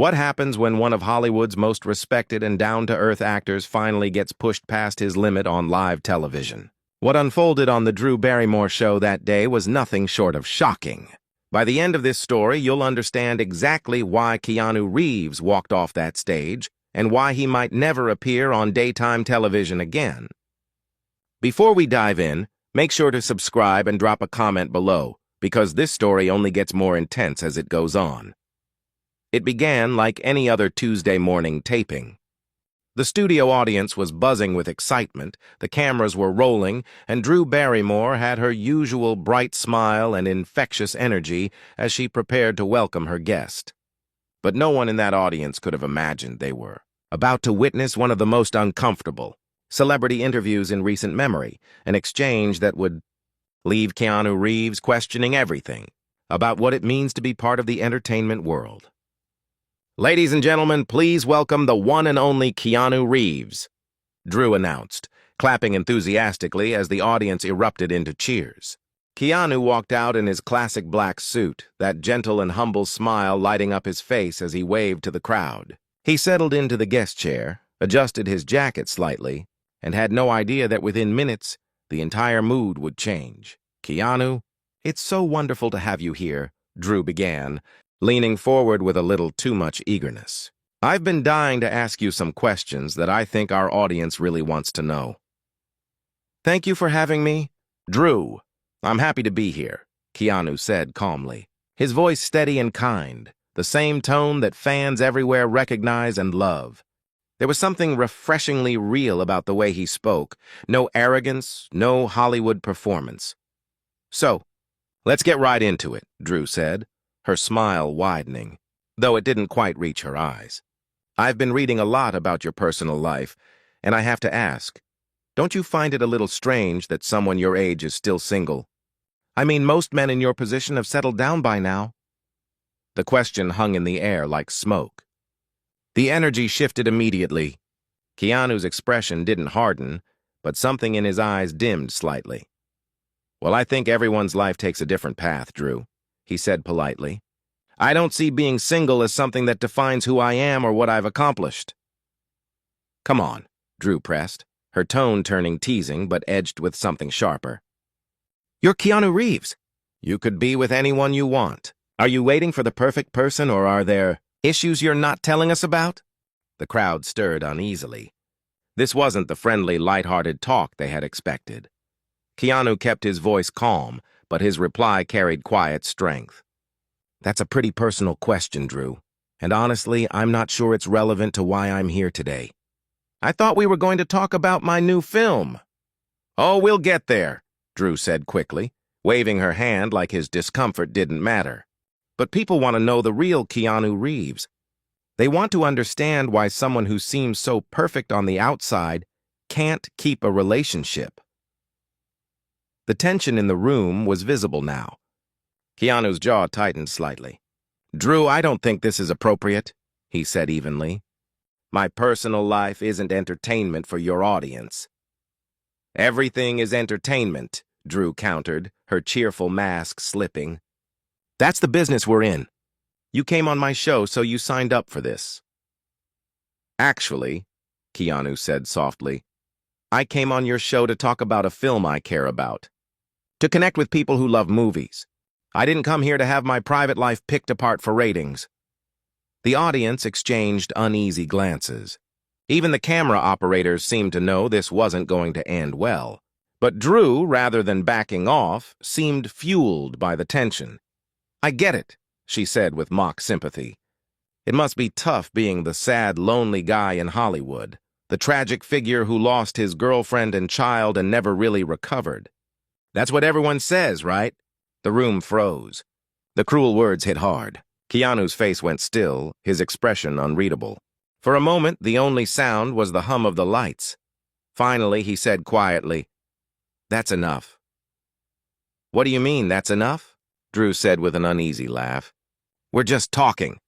What happens when one of Hollywood's most respected and down-to-earth actors finally gets pushed past his limit on live television? What unfolded on the Drew Barrymore show that day was nothing short of shocking. By the end of this story, you'll understand exactly why Keanu Reeves walked off that stage and why he might never appear on daytime television again. Before we dive in, make sure to subscribe and drop a comment below, because this story only gets more intense as it goes on. It began like any other Tuesday morning taping. The studio audience was buzzing with excitement, the cameras were rolling, and Drew Barrymore had her usual bright smile and infectious energy as she prepared to welcome her guest. But no one in that audience could have imagined they were about to witness one of the most uncomfortable celebrity interviews in recent memory, an exchange that would leave Keanu Reeves questioning everything about what it means to be part of the entertainment world. "Ladies and gentlemen, please welcome the one and only Keanu Reeves," Drew announced, clapping enthusiastically as the audience erupted into cheers. Keanu walked out in his classic black suit, that gentle and humble smile lighting up his face as he waved to the crowd. He settled into the guest chair, adjusted his jacket slightly, and had no idea that within minutes, the entire mood would change. "Keanu, it's so wonderful to have you here," Drew began, leaning forward with a little too much eagerness. "I've been dying to ask you some questions that I think our audience really wants to know." "Thank you for having me, Drew. I'm happy to be here," Keanu said calmly, his voice steady and kind, the same tone that fans everywhere recognize and love. There was something refreshingly real about the way he spoke, no arrogance, no Hollywood performance. "So, let's get right into it," Drew said, her smile widening, though it didn't quite reach her eyes. "I've been reading a lot about your personal life, and I have to ask, don't you find it a little strange that someone your age is still single? I mean, most men in your position have settled down by now." The question hung in the air like smoke. The energy shifted immediately. Keanu's expression didn't harden, but something in his eyes dimmed slightly. "Well, I think everyone's life takes a different path, Drew," he said politely. "I don't see being single as something that defines who I am or what I've accomplished." "Come on," Drew pressed, her tone turning teasing but edged with something sharper. "You're Keanu Reeves. You could be with anyone you want. Are you waiting for the perfect person, or are there issues you're not telling us about?" The crowd stirred uneasily. This wasn't the friendly, light-hearted talk they had expected. Keanu kept his voice calm, but his reply carried quiet strength. "That's a pretty personal question, Drew, and honestly, I'm not sure it's relevant to why I'm here today. I thought we were going to talk about my new film." "Oh, we'll get there," Drew said quickly, waving her hand like his discomfort didn't matter. "But people want to know the real Keanu Reeves. They want to understand why someone who seems so perfect on the outside can't keep a relationship." The tension in the room was visible now. Keanu's jaw tightened slightly. "Drew, I don't think this is appropriate," he said evenly. "My personal life isn't entertainment for your audience." "Everything is entertainment," Drew countered, her cheerful mask slipping. "That's the business we're in. You came on my show, so you signed up for this." "Actually," Keanu said softly, "I came on your show to talk about a film I care about, to connect with people who love movies. I didn't come here to have my private life picked apart for ratings." The audience exchanged uneasy glances. Even the camera operators seemed to know this wasn't going to end well. But Drew, rather than backing off, seemed fueled by the tension. "I get it," she said with mock sympathy. "It must be tough being the sad, lonely guy in Hollywood, the tragic figure who lost his girlfriend and child and never really recovered. That's what everyone says, right?" The room froze. The cruel words hit hard. Keanu's face went still, his expression unreadable. For a moment, the only sound was the hum of the lights. Finally, he said quietly, "That's enough." "What do you mean, that's enough?" Drew said with an uneasy laugh. "We're just talking."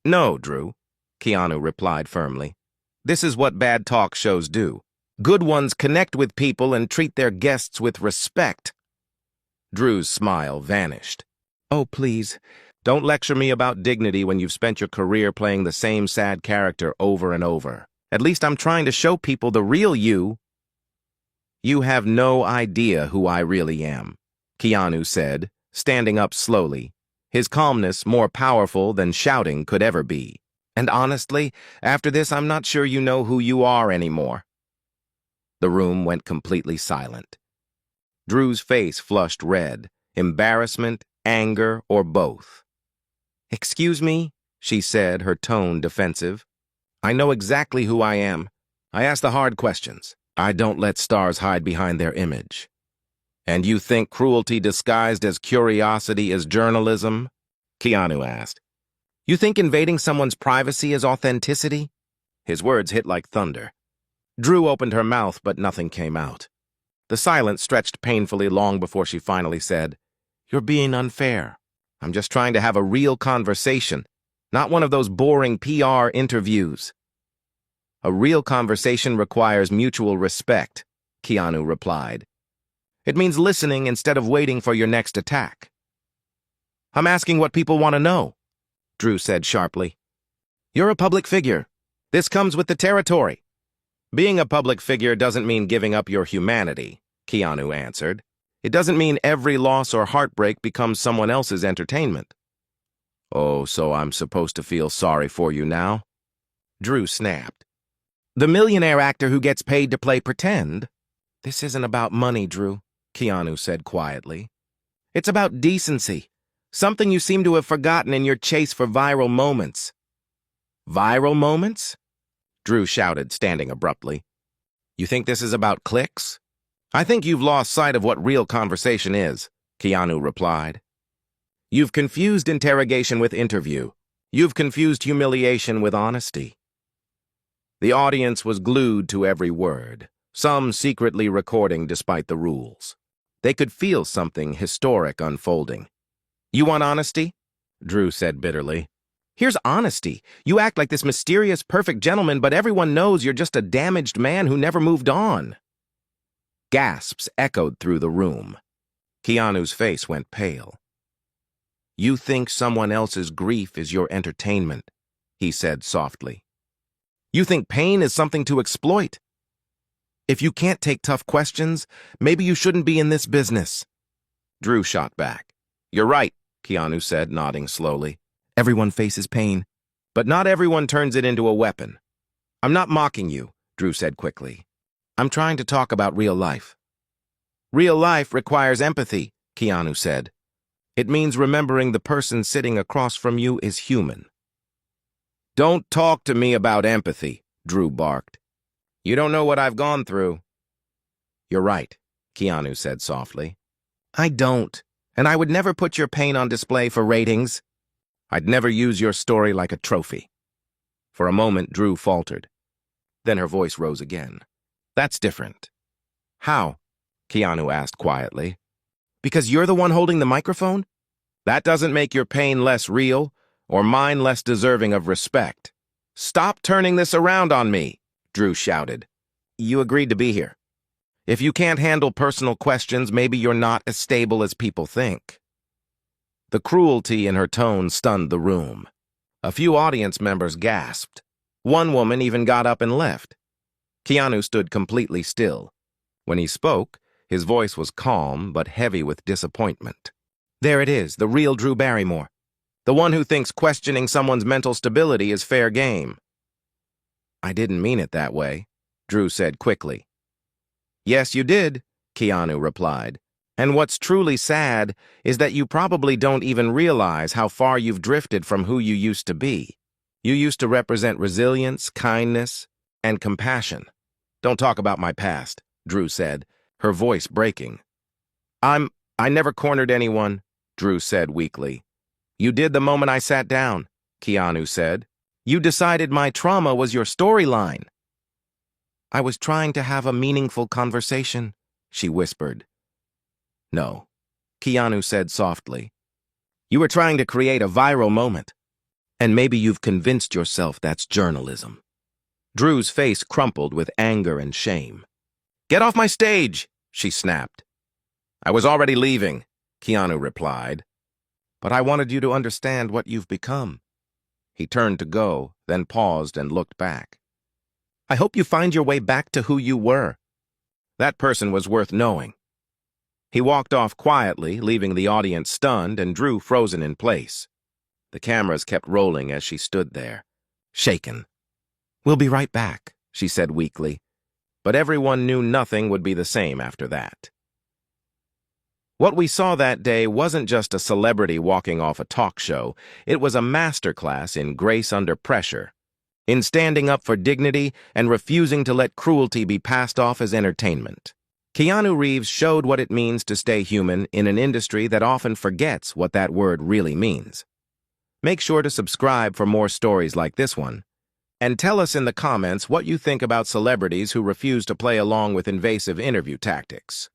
"No, Drew," Keanu replied firmly. "This is what bad talk shows do. Good ones connect with people and treat their guests with respect." Drew's smile vanished. "Oh, please, Don't lecture me about dignity when you've spent your career playing the same sad character over and over. At least I'm trying to show people the real you. You have no idea who I really am, Keanu said, standing up slowly, his calmness more powerful than shouting could ever be. And honestly, after this, I'm not sure you know who you are anymore. The room went completely silent. Drew's face flushed red, embarrassment, anger, or both. "Excuse me," she said, her tone defensive. "I know exactly who I am. I ask the hard questions. I don't let stars hide behind their image." "And you think cruelty disguised as curiosity is journalism?" Keanu asked. "You think invading someone's privacy is authenticity?" His words hit like thunder. Drew opened her mouth, but nothing came out. The silence stretched painfully long before she finally said, "You're being unfair. I'm just trying to have a real conversation, not one of those boring PR interviews." "A real conversation requires mutual respect," Keanu replied. "It means listening instead of waiting for your next attack." "I'm asking what people want to know," Drew said sharply. "You're a public figure. This comes with the territory." "Being a public figure doesn't mean giving up your humanity," Keanu answered. "It doesn't mean every loss or heartbreak becomes someone else's entertainment." "Oh, so I'm supposed to feel sorry for you now?" Drew snapped. "The millionaire actor who gets paid to play pretend?" "This isn't about money, Drew," Keanu said quietly. "It's about decency, something you seem to have forgotten in your chase for viral moments." "Viral moments?" Drew shouted, standing abruptly. "You think this is about clicks?" "I think you've lost sight of what real conversation is," Keanu replied. "You've confused interrogation with interview. You've confused humiliation with honesty." The audience was glued to every word, some secretly recording despite the rules. They could feel something historic unfolding. "You want honesty?" Drew said bitterly. "Here's honesty. You act like this mysterious, perfect gentleman, but everyone knows you're just a damaged man who never moved on." Gasps echoed through the room. Keanu's face went pale. "You think someone else's grief is your entertainment," he said softly. "You think pain is something to exploit. If you can't take tough questions, maybe you shouldn't be in this business." Drew shot back. "You're right," Keanu said, nodding slowly. "Everyone faces pain, but not everyone turns it into a weapon." "I'm not mocking you," Drew said quickly. "I'm trying to talk about real life." "Real life requires empathy," Keanu said. "It means remembering the person sitting across from you is human." "Don't talk to me about empathy," Drew barked. "You don't know what I've gone through." "You're right," Keanu said softly. "I don't, and I would never put your pain on display for ratings. I'd never use your story like a trophy." For a moment, Drew faltered. Then her voice rose again. "That's different." "How?" Keanu asked quietly. "Because you're the one holding the microphone? That doesn't make your pain less real, or mine less deserving of respect." "Stop turning this around on me," Drew shouted. "You agreed to be here. If you can't handle personal questions, maybe you're not as stable as people think." The cruelty in her tone stunned the room. A few audience members gasped. One woman even got up and left. Keanu stood completely still. When he spoke, his voice was calm but heavy with disappointment. "There it is, the real Drew Barrymore. The one who thinks questioning someone's mental stability is fair game." "I didn't mean it that way," Drew said quickly. "Yes, you did," Keanu replied. "And what's truly sad is that you probably don't even realize how far you've drifted from who you used to be. You used to represent resilience, kindness, and compassion." "Don't talk about my past," Drew said, her voice breaking. I never cornered anyone," Drew said weakly. "You did the moment I sat down," Keanu said. "You decided my trauma was your storyline." "I was trying to have a meaningful conversation," she whispered. "No," Keanu said softly. "You were trying to create a viral moment. And maybe you've convinced yourself that's journalism." Drew's face crumpled with anger and shame. "Get off my stage!" she snapped. "I was already leaving," Keanu replied. but I wanted you to understand what you've become." He turned to go, then paused and looked back. "I hope you find your way back to who you were." That person was worth knowing. He walked off quietly, leaving the audience stunned and Drew frozen in place. The cameras kept rolling as she stood there, shaken. "We'll be right back," she said weakly. But everyone knew nothing would be the same after that. What we saw that day wasn't just a celebrity walking off a talk show. It was a masterclass in grace under pressure, in standing up for dignity and refusing to let cruelty be passed off as entertainment. Keanu Reeves showed what it means to stay human in an industry that often forgets what that word really means. Make sure to subscribe for more stories like this one. And tell us in the comments what you think about celebrities who refuse to play along with invasive interview tactics.